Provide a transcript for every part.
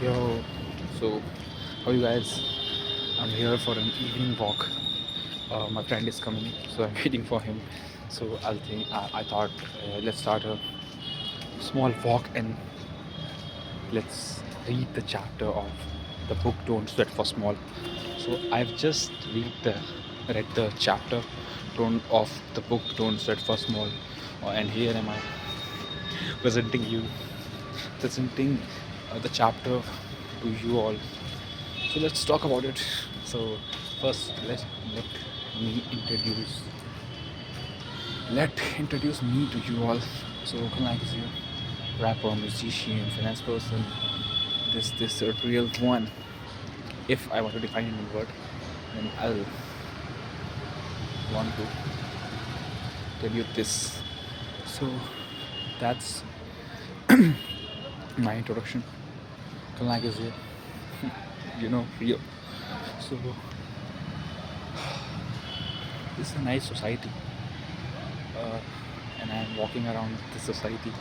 Yo, so how you guys? I'm here for an evening walk. My friend is coming, so I'm waiting for him. So I thought let's start a small walk and let's read the chapter of the book Don't Sweat for Small. So I've just read the chapter don't, of the book Don't Sweat for Small, and here am I presenting you presenting the chapter to you all. So let's talk about it. So first, let me introduce introduce me to you all. So Kalnak is a rapper, musician, finance person. This a real one. If I want to define it in word, then I'll want to tell you this. So that's my introduction. Kalnak is here, real. So this is a nice society, uh, and I'm walking around the society.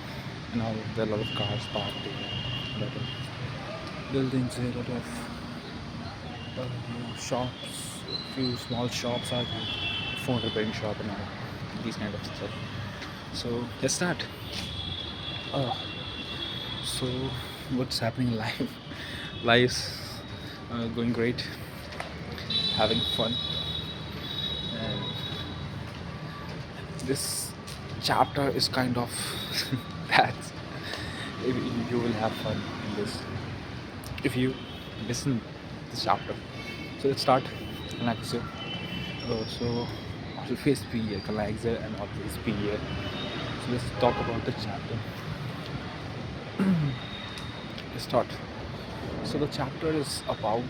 Now there are a lot of cars parked here, a lot of buildings here, a lot of shops, a few small shops are there, phone repairing shop and all these kind of stuff. So let's start. Uh, so what's happening live? Life's going great, having fun, and this chapter is kind of that you will have fun in this if you listen this chapter. So let's start. Kalakso. So always be here, Kalaksa, and always be here. So let's talk about the chapter. Let's start. So the chapter is about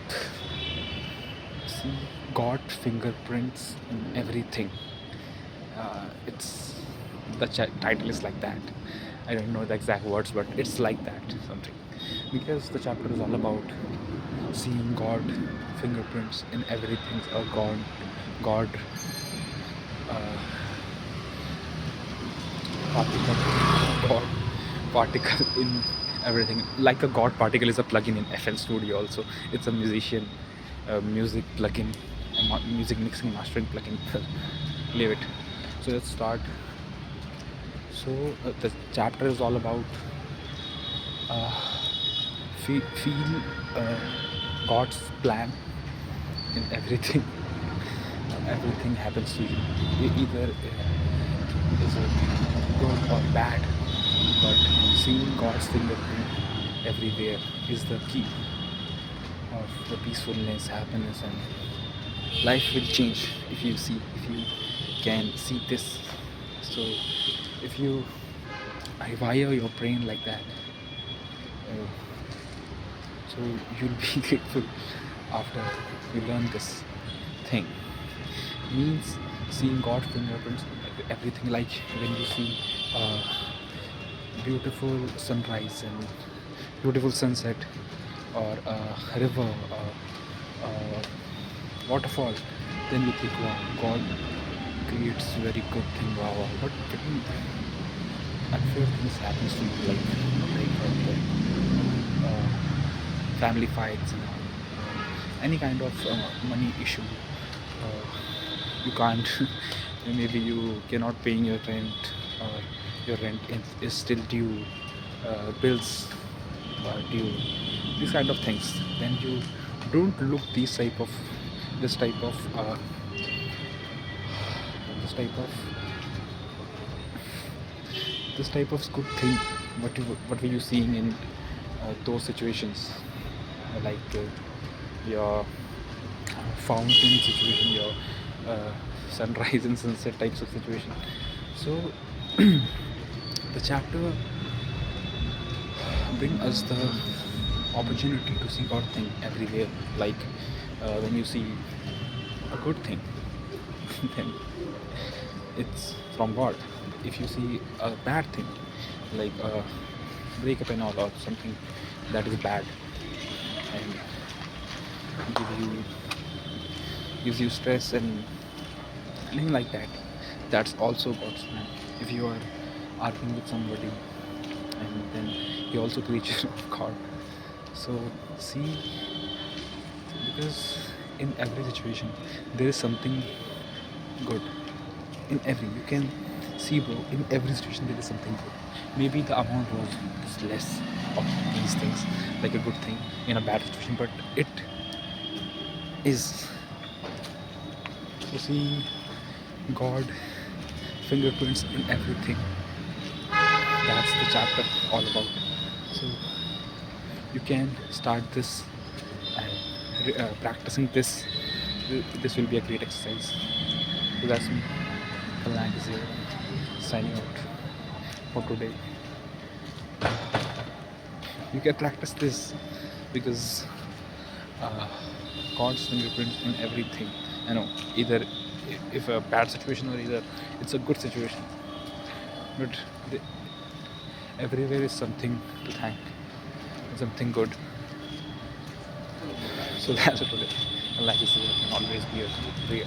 see God fingerprints in everything. It's the title is like that. I don't know the exact words, but it's like that something because the chapter is all about seeing God fingerprints in everything. God uh, particle, God particle in everything. Like a God particle is a plugin in FL Studio. Also, it's a music plugin, music mixing mastering plugin. Leave it. So let's start. So the chapter is all about uh, feel God's plan in everything. Everything happens to you. Either is it good or bad, but seeing God's fingerprint everywhere is the key of the peacefulness, happiness, and life will change if you can see this. So if you rewire your brain like that, uh, so you'll be grateful after you learn this thing. Means seeing God fingerprints everything, like when you see uh, beautiful sunrise and beautiful sunset, or a river, or waterfall, then you think, wow, God creates very good thing, wow, wow. But when unfair things happens to you, like family fights and any kind of money issue, you can't maybe you cannot paying your rent, or your rent is still due, bills are due, these kind of things, then you don't look this type of uh, this type of this type of good thing what were you seeing in those situations, like your fountain situation, your sunrise and sunset types of situation. So the chapter bring us the opportunity to see God thing everywhere. Like when you see a good thing, then it's from God. If you see a bad thing, like a breakup and all, or something that is bad and gives you stress and anything like that, that's also God's plan. If you are arguing with somebody, and then he also creature of God, So see, because in every situation there is something good. In every, you can see, bro, in every situation there is something good. Maybe the amount was less of these things, like a good thing in a bad situation, but it is. So see, God fingerprints in everything. That's the chapter all about. So you can start this and practicing this. This will be a great exercise. So that's me. Kalank is here, signing out for today. You can practice this because uh, God's fingerprint in everything. I know, either if a bad situation or either it's a good situation, but the, everywhere is something to thank, something good. So that's it today. Allah is here and always be a great.